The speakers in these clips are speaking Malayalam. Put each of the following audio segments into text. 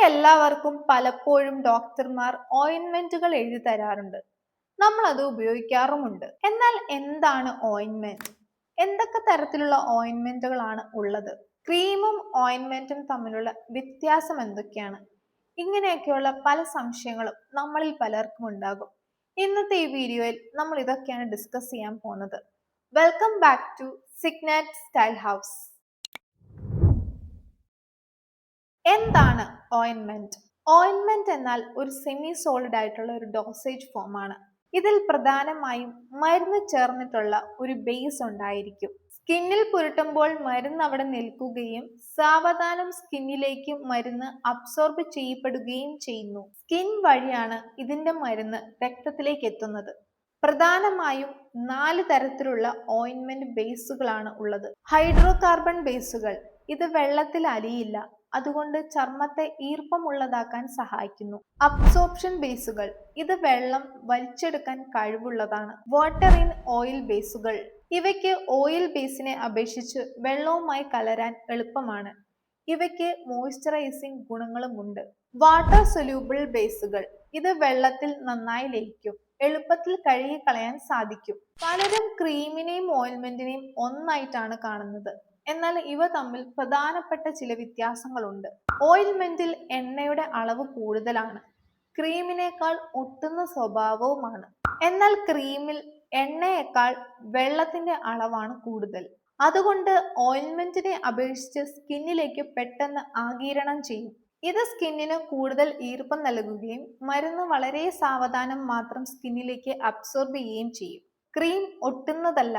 നമുക്കെല്ലാവർക്കും പലപ്പോഴും ഡോക്ടർമാർ ഓയിൻമെന്റുകൾ എഴുതി തരാറുണ്ട്. നമ്മൾ അത് ഉപയോഗിക്കാറുമുണ്ട്. എന്നാൽ എന്താണ് ഓയിൻമെന്റ്? എന്തൊക്കെ തരത്തിലുള്ള ഓയിൻമെന്റുകളാണ് ഉള്ളത്? ക്രീമും ഓയിൻമെന്റും തമ്മിലുള്ള വ്യത്യാസം എന്തൊക്കെയാണ്? ഇങ്ങനെയൊക്കെയുള്ള പല സംശയങ്ങളും നമ്മളിൽ പലർക്കും ഉണ്ടാകും. ഇന്നത്തെ ഈ വീഡിയോയിൽ നമ്മൾ ഇതൊക്കെയാണ് ഡിസ്കസ് ചെയ്യാൻ പോകുന്നത്. Welcome back to Signet style house. എന്താണ് ഓയിൻമെന്റ്? ഓയിൻമെന്റ് എന്നാൽ ഒരു സെമി സോളിഡ് ആയിട്ടുള്ള ഒരു ഡോസേജ് ഫോം ആണ്. ഇതിൽ പ്രധാനമായും മരുന്ന് ചേർന്നിട്ടുള്ള ഒരു ബേസ് ഉണ്ടായിരിക്കും. സ്കിന്നിൽ പുരട്ടുമ്പോൾ മരുന്ന് അവിടെ നിൽക്കുകയും സാവധാനം സ്കിന്നിലേക്ക് മരുന്ന് അബ്സോർബ് ചെയ്യപ്പെടുകയും ചെയ്യുന്നു. സ്കിൻ വഴിയാണ് ഇതിന്റെ മരുന്ന് രക്തത്തിലേക്ക് എത്തുന്നത്. പ്രധാനമായും 4 തരത്തിലുള്ള ഓയിൻമെന്റ് ബേസുകളാണ് ഉള്ളത്. ഹൈഡ്രോ കാർബൺ ബേസുകൾ, ഇത് വെള്ളത്തിൽ അലിയില്ല, അതുകൊണ്ട് ചർമ്മത്തെ ഈർപ്പമുള്ളതാക്കാൻ സഹായിക്കുന്നു. അബ്സോർപ്ഷൻ ബേസുകൾ, ഇത് വെള്ളം വലിച്ചെടുക്കാൻ കഴിവുള്ളതാണ്. വാട്ടർ ഇൻ ഓയിൽ ബേസുകൾ, ഇവയ്ക്ക് ഓയിൽ ബേസിനെ അപേക്ഷിച്ച് വെള്ളവുമായി കലരാൻ എളുപ്പമാണ്. ഇവയ്ക്ക് മോയ്സ്ചറൈസിംഗ് ഗുണങ്ങളുമുണ്ട്. വാട്ടർ സൊല്യൂബിൾ ബേസുകൾ, ഇത് വെള്ളത്തിൽ നന്നായി ലയിക്കും, എളുപ്പത്തിൽ കഴുകി കളയാൻ സാധിക്കും. പലരും ക്രീമിനെയും ഓയിൽമെന്റിനെയും ഒന്നായിട്ടാണ് കാണുന്നത്. എന്നാൽ ഇവ തമ്മിൽ പ്രധാനപ്പെട്ട ചില വ്യത്യാസങ്ങളുണ്ട്. ഓയിൽമെന്റിൽ എണ്ണയുടെ അളവ് കൂടുതലാണ്, ക്രീമിനേക്കാൾ ഒട്ടുന്ന സ്വഭാവവുമാണ്. എന്നാൽ ക്രീമിൽ എണ്ണയേക്കാൾ വെള്ളത്തിന്റെ അളവാണ് കൂടുതൽ. അതുകൊണ്ട് ഓയിൽമെന്റിനെ അപേക്ഷിച്ച് സ്കിന്നിലേക്ക് പെട്ടെന്ന് ആഗിരണം ചെയ്യും. ഇത് സ്കിന്നിന് കൂടുതൽ ഈർപ്പം നൽകുകയും മരുന്ന് വളരെ സാവധാനം മാത്രം സ്കിന്നിലേക്ക് അബ്സോർബ് ചെയ്യുകയും ചെയ്യും. ക്രീം ഒട്ടുന്നതല്ല,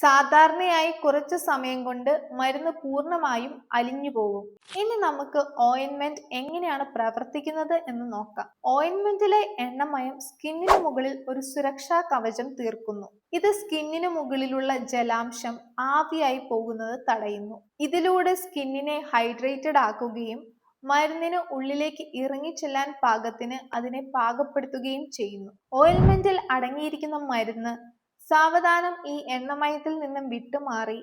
സാധാരണയായി കുറച്ചു സമയം കൊണ്ട് മരുന്ന് പൂർണ്ണമായും അലിഞ്ഞു പോകും. ഇനി നമുക്ക് ഓയിൻമെന്റ് എങ്ങനെയാണ് പ്രവർത്തിക്കുന്നത് എന്ന് നോക്കാം. ഓയിൻമെന്റിലെ എണ്ണമയം സ്കിന്നിന് മുകളിൽ ഒരു സുരക്ഷാ കവചം തീർക്കുന്നു. ഇത് സ്കിന്നിന് മുകളിലുള്ള ജലാംശം ആവിയായി പോകുന്നത് തടയുന്നു. ഇതിലൂടെ സ്കിന്നിനെ ഹൈഡ്രേറ്റഡ് ആക്കുകയും മരുന്നിന് ഉള്ളിലേക്ക് ഇറങ്ങിച്ചെല്ലാൻ പാകത്തിന് അതിനെ പാകപ്പെടുത്തുകയും ചെയ്യുന്നു. ഓയിൽമെന്റിൽ അടങ്ങിയിരിക്കുന്ന മരുന്ന് സാവധാനം ഈ എണ്ണമയത്തിൽ നിന്നും വിട്ടുമാറി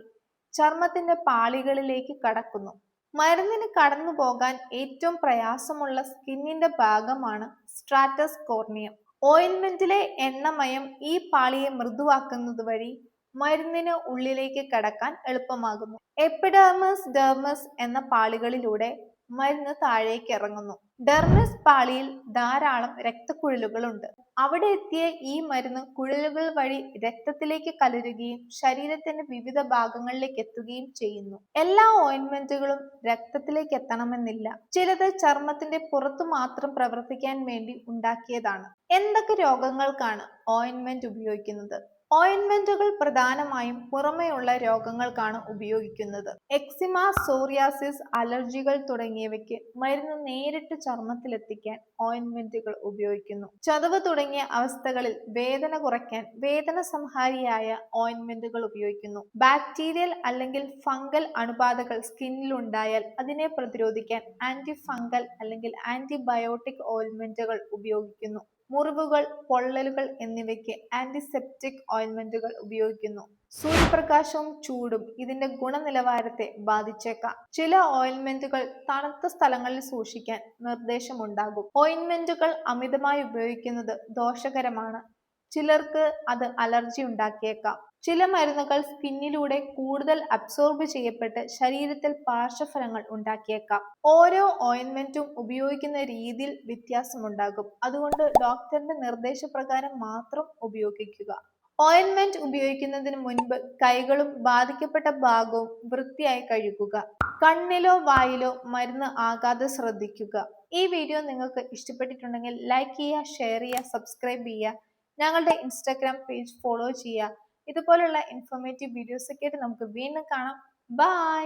ചർമ്മത്തിന്റെ പാളികളിലേക്ക് കടക്കുന്നു. മരുന്നിന് കടന്നു പോകാൻ ഏറ്റവും പ്രയാസമുള്ള സ്കിന്നിന്റെ ഭാഗമാണ് സ്ട്രാറ്റസ് കോർണിയം. ഓയിൽമെന്റിലെ എണ്ണമയം ഈ പാളിയെ മൃദുവാക്കുന്നത് വഴി മരുന്നിന് ഉള്ളിലേക്ക് കടക്കാൻ എളുപ്പമാകുന്നു. എപ്പിഡെർമിസ്, ഡെർമിസ് എന്ന പാളികളിലൂടെ മരുന്ന് താഴേക്ക് ഇറങ്ങുന്നു. ഡെർമിസ് പാളിയിൽ ധാരാളം രക്തക്കുഴലുകളുണ്ട്. അവിടെ എത്തിയ ഈ മരുന്ന് കുഴലുകൾ വഴി രക്തത്തിലേക്ക് കലരുകയും ശരീരത്തിന്റെ വിവിധ ഭാഗങ്ങളിലേക്ക് എത്തുകയും ചെയ്യുന്നു. എല്ലാ ഓയിൻമെന്റുകളും രക്തത്തിലേക്ക് എത്തണമെന്നില്ല. ചിലത് ചർമ്മത്തിന്റെ പുറത്തു മാത്രം പ്രവർത്തിക്കാൻ വേണ്ടി ഉണ്ടാക്കിയതാണ്. എന്തൊക്കെ രോഗങ്ങൾക്കാണ് ഓയിൻമെന്റ് ഉപയോഗിക്കുന്നത്? ഓയിൻമെന്റുകൾ പ്രധാനമായും പുറമെയുള്ള രോഗങ്ങൾക്കാണ് ഉപയോഗിക്കുന്നത്. എക്സിമ, സോറിയാസിസ്, അലർജികൾ തുടങ്ങിയവയ്ക്ക് മരുന്ന് നേരിട്ട് ചർമ്മത്തിലെത്തിക്കാൻ ഓയിൻമെന്റുകൾ ഉപയോഗിക്കുന്നു. ചതവ് തുടങ്ങിയ അവസ്ഥകളിൽ വേദന കുറയ്ക്കാൻ വേദന സംഹാരിയായ ഓയിൻമെന്റുകൾ ഉപയോഗിക്കുന്നു. ബാക്ടീരിയൽ അല്ലെങ്കിൽ ഫംഗൽ അണുബാധകൾ സ്കിന്നിൽ ഉണ്ടായാൽ അതിനെ പ്രതിരോധിക്കാൻ ആന്റി ഫംഗൽ അല്ലെങ്കിൽ ആന്റിബയോട്ടിക് ഓയിൻമെന്റുകൾ ഉപയോഗിക്കുന്നു. മുറിവുകൾ, പൊള്ളലുകൾ എന്നിവയ്ക്ക് ആന്റിസെപ്റ്റിക് ഓയിൻമെന്റുകൾ ഉപയോഗിക്കുന്നു. സൂര്യപ്രകാശവും ചൂടും ഇതിന്റെ ഗുണനിലവാരത്തെ ബാധിച്ചേക്കാം. ചില ഓയിൻമെന്റുകൾ തണുത്ത സ്ഥലങ്ങളിൽ സൂക്ഷിക്കാൻ നിർദ്ദേശമുണ്ടാകും. ഓയിൻമെന്റുകൾ അമിതമായി ഉപയോഗിക്കുന്നത് ദോഷകരമാണ്. ചിലർക്ക് അത് അലർജി ഉണ്ടാക്കിയേക്കാം. ചില മരുന്നുകൾ സ്കിന്നിലൂടെ കൂടുതൽ അബ്സോർബ് ചെയ്യപ്പെട്ട് ശരീരത്തിൽ പാർശ്വഫലങ്ങൾ ഉണ്ടാക്കിയേക്കാം. ഓരോ ഓയിൻമെന്റും ഉപയോഗിക്കുന്ന രീതിയിൽ വ്യത്യാസമുണ്ടാകും. അതുകൊണ്ട് ഡോക്ടറിന്റെ നിർദ്ദേശപ്രകാരം മാത്രം ഉപയോഗിക്കുക. ഓയിൻമെന്റ് ഉപയോഗിക്കുന്നതിന് മുൻപ് കൈകളും ബാധിക്കപ്പെട്ട ഭാഗവും വൃത്തിയായി കഴുകുക. കണ്ണിലോ വായിലോ മരുന്ന് ആകാതെ ശ്രദ്ധിക്കുക. ഈ വീഡിയോ നിങ്ങൾക്ക് ഇഷ്ടപ്പെട്ടിട്ടുണ്ടെങ്കിൽ ലൈക്ക് ചെയ്യുക, ഷെയർ ചെയ്യുക, സബ്സ്ക്രൈബ് ചെയ്യുക. ഞങ്ങളുടെ ഇൻസ്റ്റാഗ്രാം പേജ് ഫോളോ ചെയ്യുക. ഇതുപോലുള്ള ഇൻഫോർമേറ്റീവ് വീഡിയോസ് ഒക്കെ ആയിട്ട് നമുക്ക് വീണ്ടും കാണാം. ബൈ.